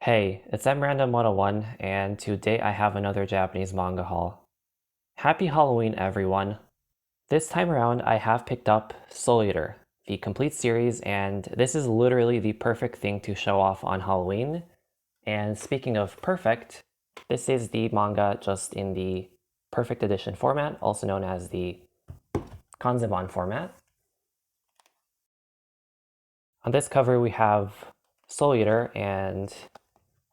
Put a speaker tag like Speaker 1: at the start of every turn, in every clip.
Speaker 1: Hey, it's mRandom101, and today I have another Japanese manga haul. Happy Halloween, everyone! This time around, I have picked up Soul Eater, the complete series, and this is literally the perfect thing to show off on Halloween. And speaking of perfect, this is the manga just in the perfect edition format, also known as the Kanzenban format. On this cover, we have Soul Eater, and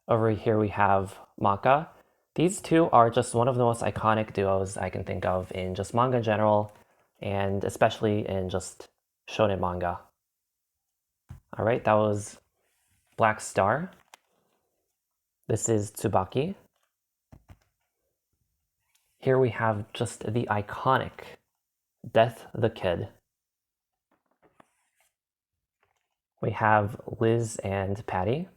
Speaker 1: over here we have Manga. These two are just one of the most iconic duos I can think of in just manga in general, and especially in just shonen manga. Alright, that was Black Star. This is Tsubaki. Here we have just the iconic Death the Kid. We have Liz and Patty.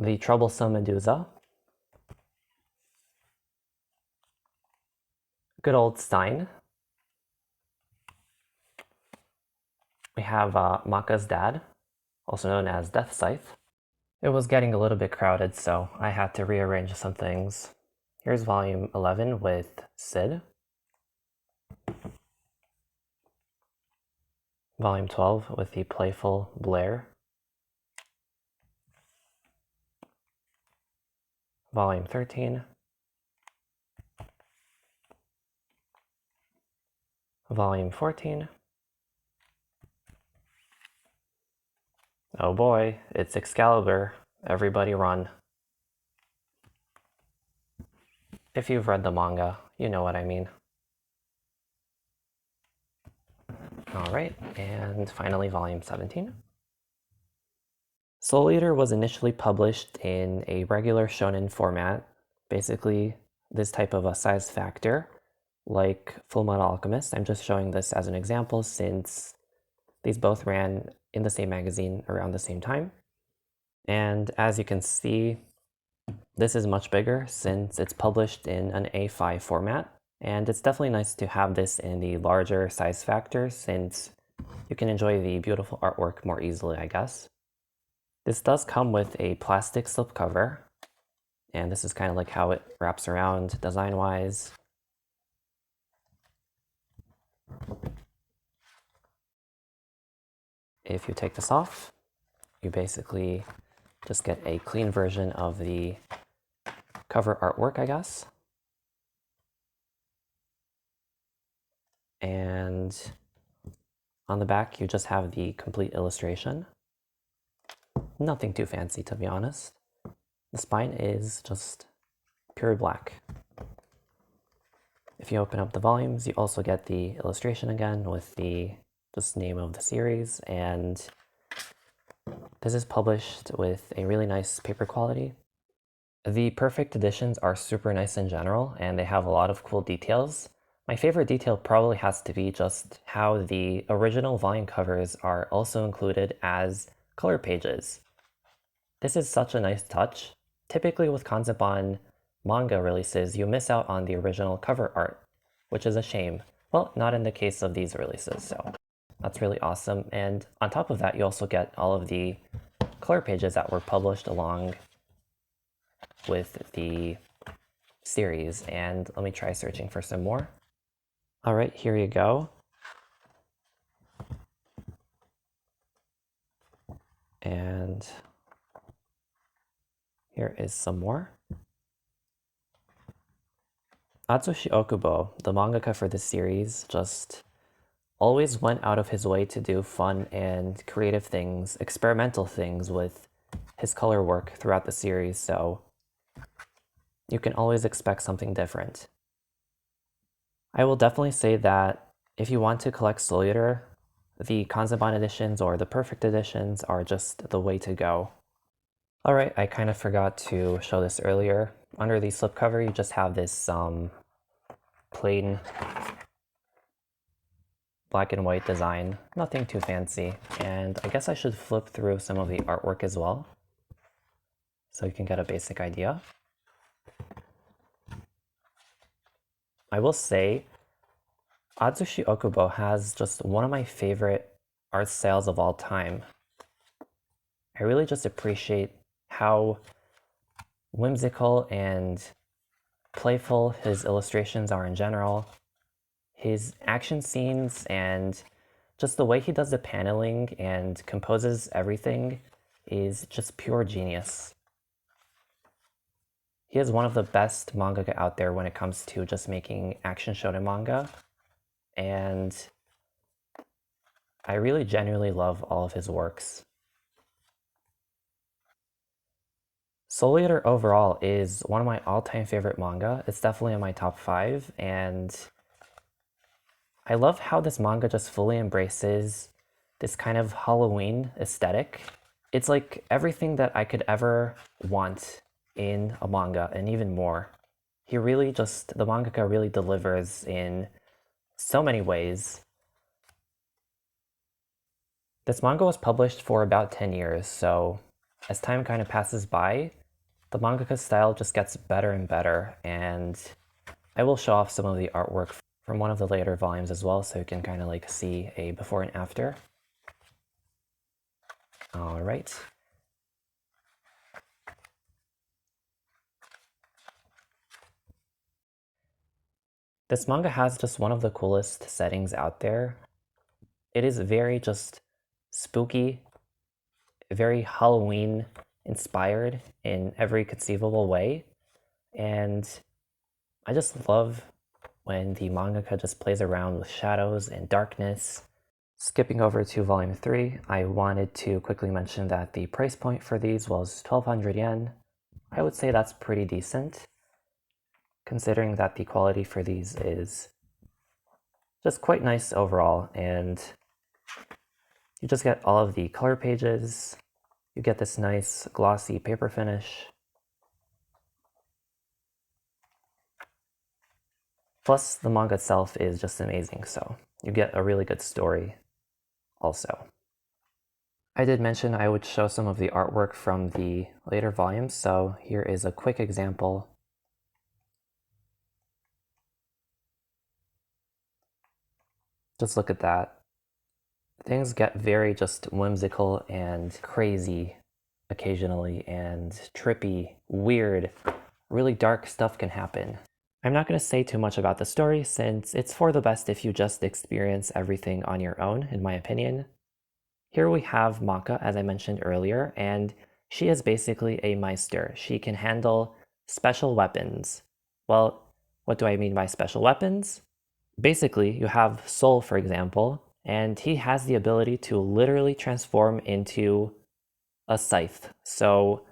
Speaker 1: The Troublesome Medusa. Good old Stein. We have Maka's dad, also known as Death Scythe. It was getting a little bit crowded, so I had to rearrange some things. Here's volume 11 with Sid. Volume 12 with the playful Blair. Volume 13. Volume 14. Oh boy, it's Excalibur. Everybody run. If you've read the manga, you know what I mean. Alright, and finally volume 17. Soul Eater was initially published in a regular shonen format, basically this type of a size factor, like Fullmetal Alchemist. I'm just showing this as an example since these both ran in the same magazine around the same time. And as you can see, this is much bigger since it's published in an A5 format. And it's definitely nice to have this in the larger size factor since you can enjoy the beautiful artwork more easily, I guess. This does come with a plastic slipcover, and this is kind of like how it wraps around design-wise. If you take this off, you basically just get a clean version of the cover artwork, I guess. And on the back, you just have the complete illustration. Nothing too fancy, to be honest. The spine is just pure black. If you open up the volumes, you also get the illustration again with the just name of the series, and this is published with a really nice paper quality. The perfect editions are super nice in general, and they have a lot of cool details. My favorite detail probably has to be just how the original volume covers are also included as color pages. This is such a nice touch. Typically with Kanzenban manga releases, you miss out on the original cover art, which is a shame. Well, not in the case of these releases, so that's really awesome. And on top of that, you also get all of the color pages that were published along with the series. And let me try searching for some more. All right, here you go. And here is some more. Atsushi Okubo, the mangaka for this series, just always went out of his way to do fun and creative things, experimental things with his color work throughout the series, so you can always expect something different. I will definitely say that if you want to collect Soul Eater, the Kanzenban editions or the perfect editions are just the way to go. Alright, I kind of forgot to show this earlier. Under the slipcover, you just have this plain black and white design. Nothing too fancy. And I guess I should flip through some of the artwork as well, so you can get a basic idea. I will say, Atsushi Okubo has just one of my favorite art styles of all time. I really just appreciate how whimsical and playful his illustrations are in general. His action scenes and just the way he does the paneling and composes everything is just pure genius. He is one of the best mangaka out there when it comes to just making action shonen manga, and I really genuinely love all of his works. Soul Eater overall is one of my all-time favorite manga. It's definitely in my top 5, and I love how this manga just fully embraces this kind of Halloween aesthetic. It's like everything that I could ever want in a manga and even more. The mangaka really delivers in so many ways. This manga was published for about 10 years, so as time kind of passes by, the mangaka's style just gets better and better, and I will show off some of the artwork from one of the later volumes as well, so you can kind of like see a before and after. All right. This manga has just one of the coolest settings out there. It is very just spooky, very Halloween inspired in every conceivable way. And I just love when the mangaka just plays around with shadows and darkness. Skipping over to volume 3, I wanted to quickly mention that the price point for these was 1200 yen. I would say that's pretty decent, considering that the quality for these is just quite nice overall, and you just get all of the color pages, you get this nice glossy paper finish, plus the manga itself is just amazing, so you get a really good story also. I did mention I would show some of the artwork from the later volumes, so here is a quick example. Just look at that. Things get very just whimsical and crazy occasionally, and trippy, weird, really dark stuff can happen. I'm not going to say too much about the story since it's for the best if you just experience everything on your own, in my opinion. Here we have Maka, as I mentioned earlier, and she is basically a Meister. She can handle special weapons. Well, what do I mean by special weapons? Basically, you have Soul, for example, and he has the ability to literally transform into a scythe. So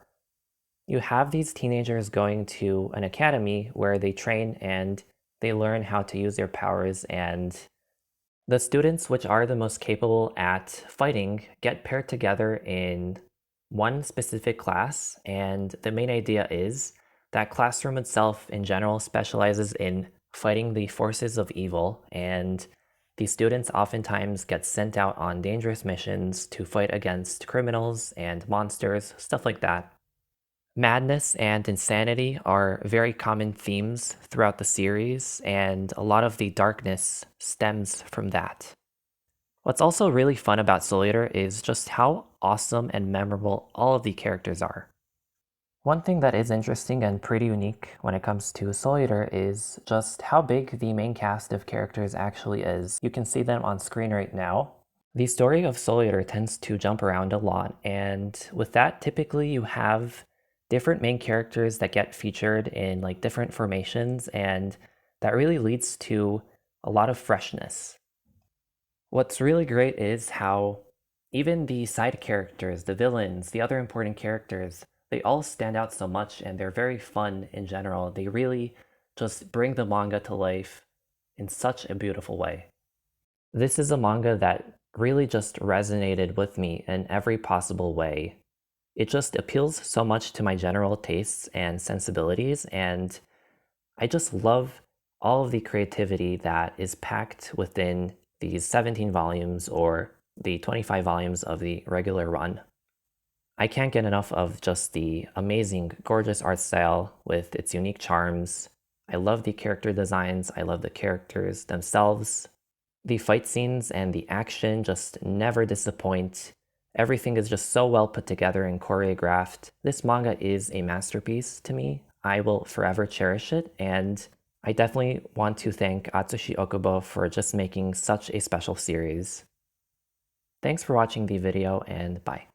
Speaker 1: you have these teenagers going to an academy where they train and they learn how to use their powers, and the students which are the most capable at fighting get paired together in one specific class, and the main idea is that classroom itself in general specializes in fighting the forces of evil, and the students oftentimes get sent out on dangerous missions to fight against criminals and monsters, stuff like that. Madness and insanity are very common themes throughout the series, and a lot of the darkness stems from that. What's also really fun about Soul Eater is just how awesome and memorable all of the characters are. One thing that is interesting and pretty unique when it comes to Soul Eater is just how big the main cast of characters actually is. You can see them on screen right now. The story of Soul Eater tends to jump around a lot, and with that, typically you have different main characters that get featured in like different formations, and that really leads to a lot of freshness. What's really great is how even the side characters, the villains, the other important characters, they all stand out so much and they're very fun in general. They really just bring the manga to life in such a beautiful way. This is a manga that really just resonated with me in every possible way. It just appeals so much to my general tastes and sensibilities, and I just love all of the creativity that is packed within these 17 volumes or the 25 volumes of the regular run. I can't get enough of just the amazing, gorgeous art style with its unique charms. I love the character designs, I love the characters themselves. The fight scenes and the action just never disappoint. Everything is just so well put together and choreographed. This manga is a masterpiece to me. I will forever cherish it, and I definitely want to thank Atsushi Okubo for just making such a special series. Thanks for watching the video, and bye.